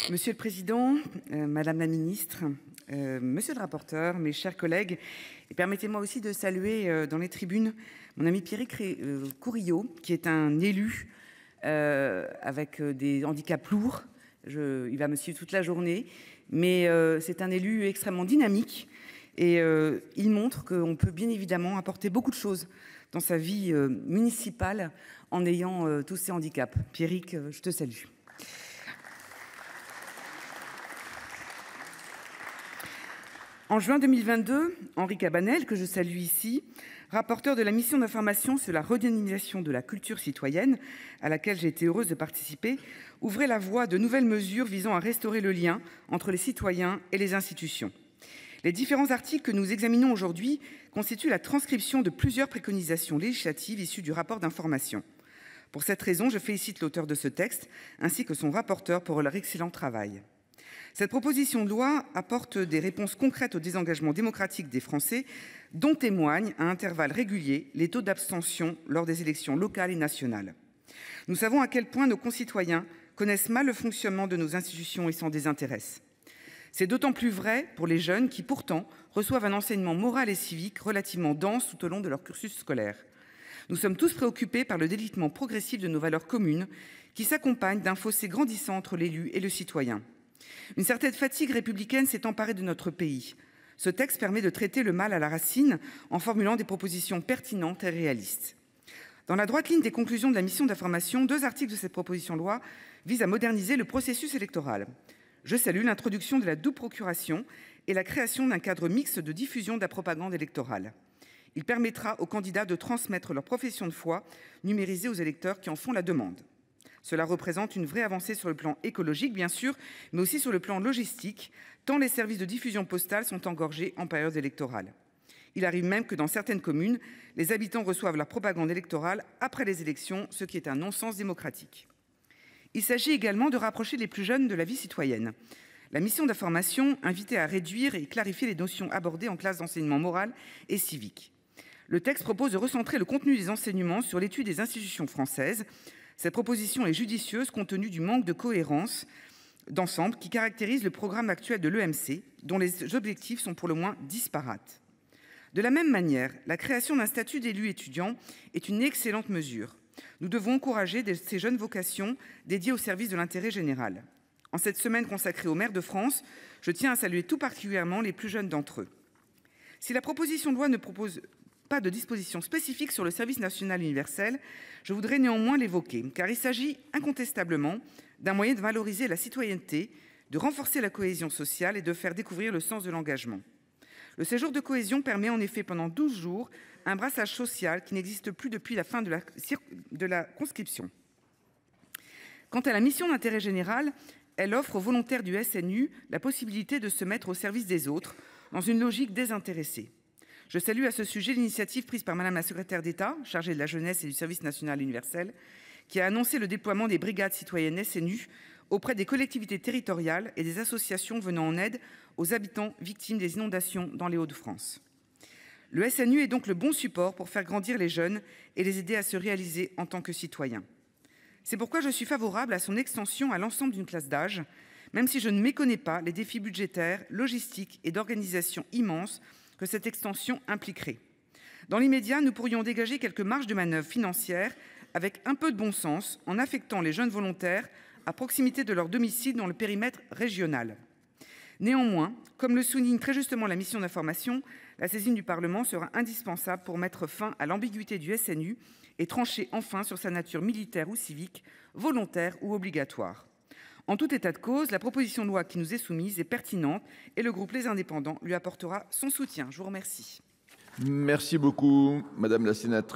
Monsieur le Président, Madame la Ministre, Monsieur le rapporteur, mes chers collègues, et permettez-moi aussi de saluer dans les tribunes mon ami Pierrick Courillot, qui est un élu avec des handicaps lourds. Il va me suivre toute la journée, mais c'est un élu extrêmement dynamique et il montre qu'on peut bien évidemment apporter beaucoup de choses dans sa vie municipale en ayant tous ces handicaps. Pierrick, je te salue. En juin 2022, Henri Cabanel, que je salue ici, rapporteur de la mission d'information sur la redynamisation de la culture citoyenne, à laquelle j'ai été heureuse de participer, ouvrait la voie de nouvelles mesures visant à restaurer le lien entre les citoyens et les institutions. Les différents articles que nous examinons aujourd'hui constituent la transcription de plusieurs préconisations législatives issues du rapport d'information. Pour cette raison, je félicite l'auteur de ce texte, ainsi que son rapporteur pour leur excellent travail. Cette proposition de loi apporte des réponses concrètes au désengagement démocratique des Français, dont témoignent à intervalles réguliers les taux d'abstention lors des élections locales et nationales. Nous savons à quel point nos concitoyens connaissent mal le fonctionnement de nos institutions et s'en désintéressent. C'est d'autant plus vrai pour les jeunes qui, pourtant, reçoivent un enseignement moral et civique relativement dense tout au long de leur cursus scolaire. Nous sommes tous préoccupés par le délitement progressif de nos valeurs communes qui s'accompagne d'un fossé grandissant entre l'élu et le citoyen. Une certaine fatigue républicaine s'est emparée de notre pays. Ce texte permet de traiter le mal à la racine en formulant des propositions pertinentes et réalistes. Dans la droite ligne des conclusions de la mission d'information, 2 articles de cette proposition de loi visent à moderniser le processus électoral. Je salue l'introduction de la double procuration et la création d'un cadre mixte de diffusion de la propagande électorale. Il permettra aux candidats de transmettre leur profession de foi numérisée aux électeurs qui en font la demande. Cela représente une vraie avancée sur le plan écologique, bien sûr, mais aussi sur le plan logistique, tant les services de diffusion postale sont engorgés en période électorale. Il arrive même que dans certaines communes, les habitants reçoivent la propagande électorale après les élections, ce qui est un non-sens démocratique. Il s'agit également de rapprocher les plus jeunes de la vie citoyenne. La mission d'information invitait à réduire et clarifier les notions abordées en classe d'enseignement moral et civique. Le texte propose de recentrer le contenu des enseignements sur l'étude des institutions françaises. Cette proposition est judicieuse compte tenu du manque de cohérence d'ensemble qui caractérise le programme actuel de l'EMC, dont les objectifs sont pour le moins disparates. De la même manière, la création d'un statut d'élu étudiant est une excellente mesure. Nous devons encourager ces jeunes vocations dédiées au service de l'intérêt général. En cette semaine consacrée aux maires de France, je tiens à saluer tout particulièrement les plus jeunes d'entre eux. Si la proposition de loi ne propose pas de dispositions spécifiques sur le service national universel, je voudrais néanmoins l'évoquer, car il s'agit incontestablement d'un moyen de valoriser la citoyenneté, de renforcer la cohésion sociale et de faire découvrir le sens de l'engagement. Le séjour de cohésion permet en effet pendant 12 jours un brassage social qui n'existe plus depuis la fin de la conscription. Quant à la mission d'intérêt général, elle offre aux volontaires du SNU la possibilité de se mettre au service des autres dans une logique désintéressée. Je salue à ce sujet l'initiative prise par Madame la secrétaire d'État, chargée de la jeunesse et du service national universel, qui a annoncé le déploiement des brigades citoyennes SNU auprès des collectivités territoriales et des associations venant en aide aux habitants victimes des inondations dans les Hauts-de-France. Le SNU est donc le bon support pour faire grandir les jeunes et les aider à se réaliser en tant que citoyens. C'est pourquoi je suis favorable à son extension à l'ensemble d'une classe d'âge, même si je ne méconnais pas les défis budgétaires, logistiques et d'organisation immenses que cette extension impliquerait. Dans l'immédiat, nous pourrions dégager quelques marges de manœuvre financières avec un peu de bon sens en affectant les jeunes volontaires à proximité de leur domicile dans le périmètre régional. Néanmoins, comme le souligne très justement la mission d'information, la saisine du Parlement sera indispensable pour mettre fin à l'ambiguïté du SNU et trancher enfin sur sa nature militaire ou civique, volontaire ou obligatoire. En tout état de cause, la proposition de loi qui nous est soumise est pertinente et le groupe Les Indépendants lui apportera son soutien. Je vous remercie. Merci beaucoup, Madame la sénatrice.